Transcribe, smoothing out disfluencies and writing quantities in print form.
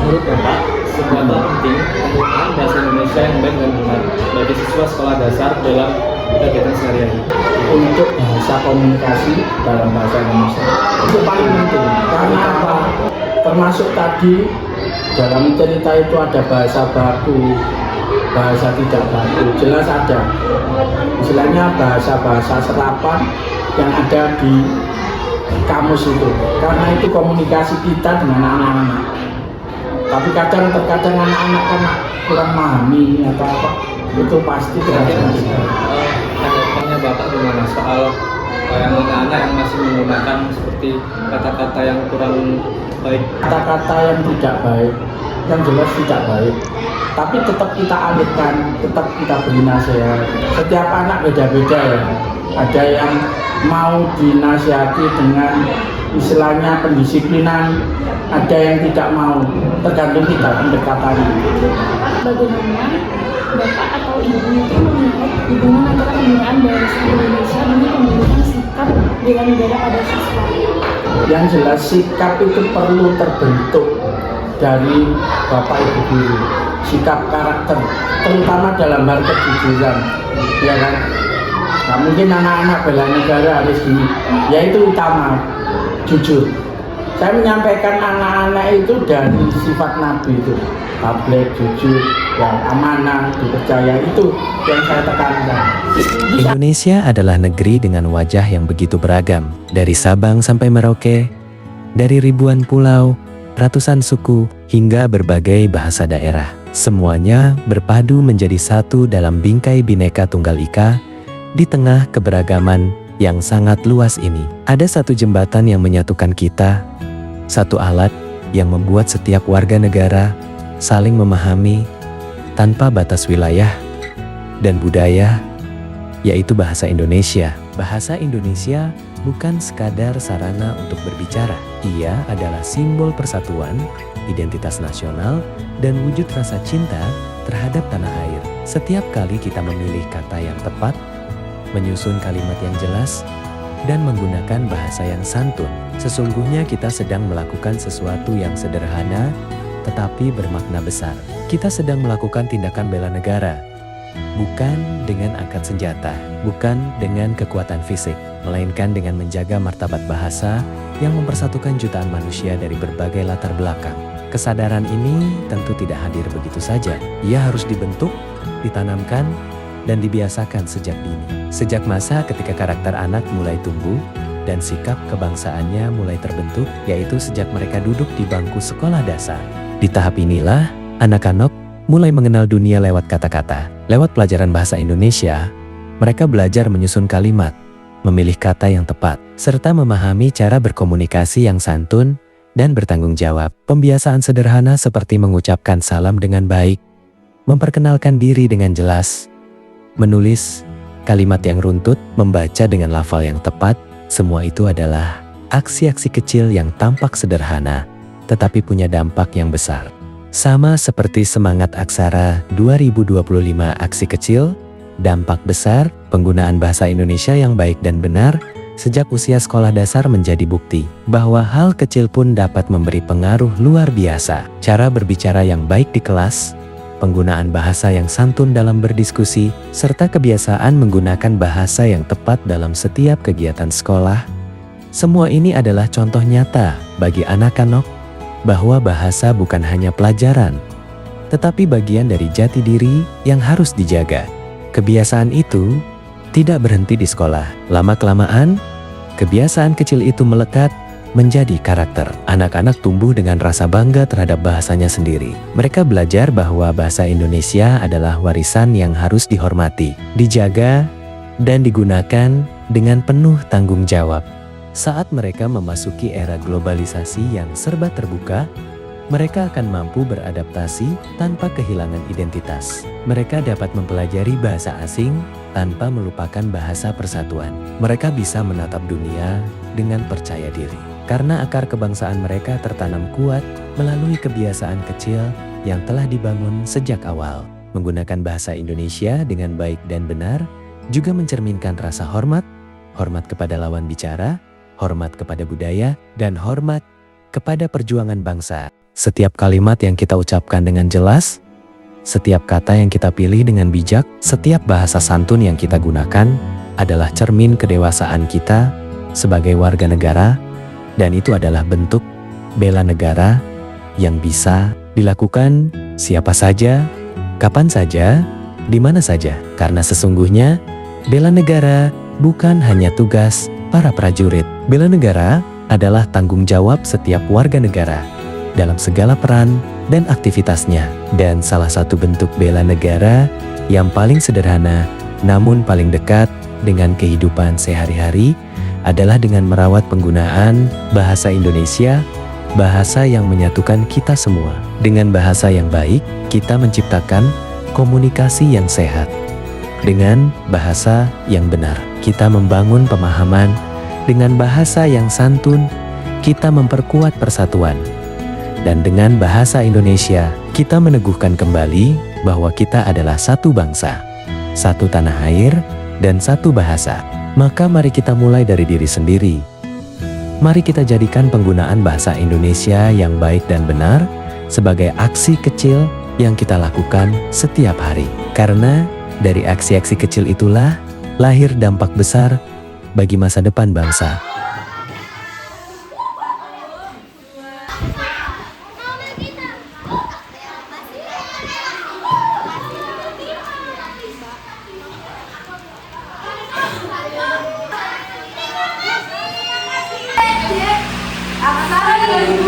Menurut Bapak, seberapa penting penggunaan bahasa Indonesia yang baik dan benar bagi siswa sekolah dasar dalam kegiatan sehari-hari? Untuk bahasa komunikasi dalam bahasa Indonesia itu paling penting. Karena apa? Termasuk tadi dalam cerita itu ada bahasa baku, bahasa tidak baku, jelas ada. Istilahnya bahasa-bahasa serapan yang ada di kamus itu. Karena itu komunikasi kita dengan anak-anak. Tapi terkadang anak-anak kan kurang memahami atau apa, itu pasti Tanggapannya Bapak gimana soal yang anak-anak yang masih menggunakan seperti kata-kata yang kurang baik? Kata-kata yang tidak baik, yang jelas tidak baik, tapi tetap kita alihkan, tetap kita beri nasihat. Setiap anak beda-beda ya. Ada yang mau dinasihati dengan istilahnya pendisiplinan, ada yang tidak mau, tergantung kita pendekatannya. Bagaimana Bapak atau Ibu itu melihat hubungan antara penggunaan bahasa Indonesia dengan pembentukan sikap bela negara pada siswa? Yang jelas sikap itu perlu terbentuk dari Bapak Ibu guru, sikap karakter, terutama dalam hal kejujuran, ya kan? Nah, mungkin anak-anak bela negara harus gini, yaitu utama, jujur. Saya menyampaikan anak-anak itu dari sifat Nabi itu, tabligh, jujur, yang amanah, dipercaya, itu yang saya tekankan. Indonesia adalah negeri dengan wajah yang begitu beragam, dari Sabang sampai Merauke, dari ribuan pulau, ratusan suku, hingga berbagai bahasa daerah. Semuanya berpadu menjadi satu dalam bingkai Bhinneka Tunggal Ika. Di tengah keberagaman yang sangat luas ini, ada satu jembatan yang menyatukan kita, satu alat yang membuat setiap warga negara saling memahami tanpa batas wilayah dan budaya, yaitu bahasa Indonesia. Bahasa Indonesia bukan sekadar sarana untuk berbicara. Ia adalah simbol persatuan, identitas nasional, dan wujud rasa cinta terhadap tanah air. Setiap kali kita memilih kata yang tepat, menyusun kalimat yang jelas, dan menggunakan bahasa yang santun, sesungguhnya kita sedang melakukan sesuatu yang sederhana tetapi bermakna besar. Kita sedang melakukan tindakan bela negara, bukan dengan angkat senjata, bukan dengan kekuatan fisik, melainkan dengan menjaga martabat bahasa yang mempersatukan jutaan manusia dari berbagai latar belakang. Kesadaran ini tentu tidak hadir begitu saja. Ia harus dibentuk, ditanamkan, dan dibiasakan sejak dini. Sejak masa ketika karakter anak mulai tumbuh dan sikap kebangsaannya mulai terbentuk, yaitu sejak mereka duduk di bangku sekolah dasar. Di tahap inilah, anak-anak mulai mengenal dunia lewat kata-kata. Lewat pelajaran bahasa Indonesia, mereka belajar menyusun kalimat, memilih kata yang tepat, serta memahami cara berkomunikasi yang santun dan bertanggung jawab. Pembiasaan sederhana seperti mengucapkan salam dengan baik, memperkenalkan diri dengan jelas, menulis kalimat yang runtut, membaca dengan lafal yang tepat, semua itu adalah aksi-aksi kecil yang tampak sederhana, tetapi punya dampak yang besar. Sama seperti semangat aksara 2025 aksi kecil, dampak besar, penggunaan bahasa Indonesia yang baik dan benar, sejak usia sekolah dasar menjadi bukti bahwa hal kecil pun dapat memberi pengaruh luar biasa. Cara berbicara yang baik di kelas, penggunaan bahasa yang santun dalam berdiskusi, serta kebiasaan menggunakan bahasa yang tepat dalam setiap kegiatan sekolah. Semua ini adalah contoh nyata bagi anak-anak bahwa bahasa bukan hanya pelajaran, tetapi bagian dari jati diri yang harus dijaga. Kebiasaan itu tidak berhenti di sekolah. Lama-kelamaan, kebiasaan kecil itu melekat menjadi karakter. Anak-anak tumbuh dengan rasa bangga terhadap bahasanya sendiri. Mereka belajar bahwa bahasa Indonesia adalah warisan yang harus dihormati, dijaga, dan digunakan dengan penuh tanggung jawab. Saat mereka memasuki era globalisasi yang serba terbuka, mereka akan mampu beradaptasi tanpa kehilangan identitas. Mereka dapat mempelajari bahasa asing tanpa melupakan bahasa persatuan. Mereka bisa menatap dunia dengan percaya diri, karena akar kebangsaan mereka tertanam kuat melalui kebiasaan kecil yang telah dibangun sejak awal. Menggunakan bahasa Indonesia dengan baik dan benar juga mencerminkan rasa hormat, hormat kepada lawan bicara, hormat kepada budaya, dan hormat kepada perjuangan bangsa. Setiap kalimat yang kita ucapkan dengan jelas, setiap kata yang kita pilih dengan bijak, setiap bahasa santun yang kita gunakan adalah cermin kedewasaan kita sebagai warga negara, dan itu adalah bentuk bela negara yang bisa dilakukan siapa saja, kapan saja, di mana saja. Karena sesungguhnya bela negara bukan hanya tugas para prajurit. Bela negara adalah tanggung jawab setiap warga negara dalam segala peran dan aktivitasnya. Dan salah satu bentuk bela negara yang paling sederhana namun paling dekat dengan kehidupan sehari-hari adalah dengan merawat penggunaan bahasa Indonesia, bahasa yang menyatukan kita semua. Dengan bahasa yang baik, kita menciptakan komunikasi yang sehat. Dengan bahasa yang benar, kita membangun pemahaman. Dengan bahasa yang santun, kita memperkuat persatuan. Dan dengan bahasa Indonesia, kita meneguhkan kembali bahwa kita adalah satu bangsa, satu tanah air, dan satu bahasa. Maka mari kita mulai dari diri sendiri. Mari kita jadikan penggunaan bahasa Indonesia yang baik dan benar sebagai aksi kecil yang kita lakukan setiap hari. Karena dari aksi-aksi kecil itulah lahir dampak besar bagi masa depan bangsa. Apa salah nih?